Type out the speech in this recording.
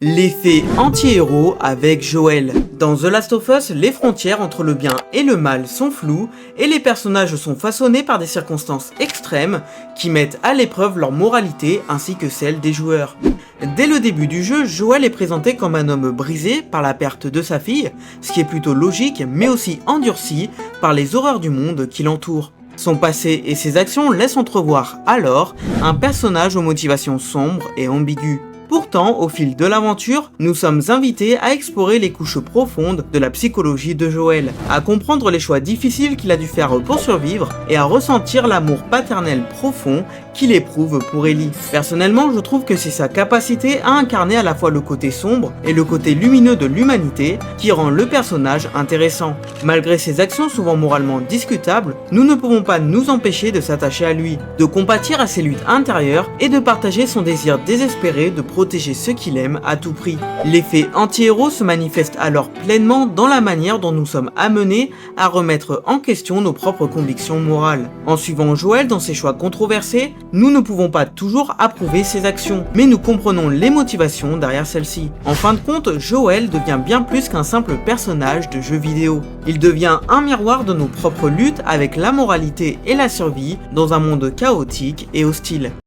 L'effet anti-héros avec Joel. Dans The Last of Us, les frontières entre le bien et le mal sont floues et les personnages sont façonnés par des circonstances extrêmes qui mettent à l'épreuve leur moralité ainsi que celle des joueurs. Dès le début du jeu, Joel est présenté comme un homme brisé par la perte de sa fille, ce qui est plutôt logique mais aussi endurci par les horreurs du monde qui l'entoure. Son passé et ses actions laissent entrevoir alors un personnage aux motivations sombres et ambiguës. Pourtant, au fil de l'aventure, nous sommes invités à explorer les couches profondes de la psychologie de Joel, à comprendre les choix difficiles qu'il a dû faire pour survivre et à ressentir l'amour paternel profond qu'il éprouve pour Ellie. Personnellement, je trouve que c'est sa capacité à incarner à la fois le côté sombre et le côté lumineux de l'humanité qui rend le personnage intéressant. Malgré ses actions souvent moralement discutables, nous ne pouvons pas nous empêcher de s'attacher à lui, de compatir à ses luttes intérieures et de partager son désir désespéré de protéger ceux qu'il aime à tout prix. L'effet anti-héros se manifeste alors pleinement dans la manière dont nous sommes amenés à remettre en question nos propres convictions morales. En suivant Joel dans ses choix controversés, nous ne pouvons pas toujours approuver ses actions, mais nous comprenons les motivations derrière celles-ci. En fin de compte, Joel devient bien plus qu'un simple personnage de jeu vidéo. Il devient un miroir de nos propres luttes avec la moralité et la survie dans un monde chaotique et hostile.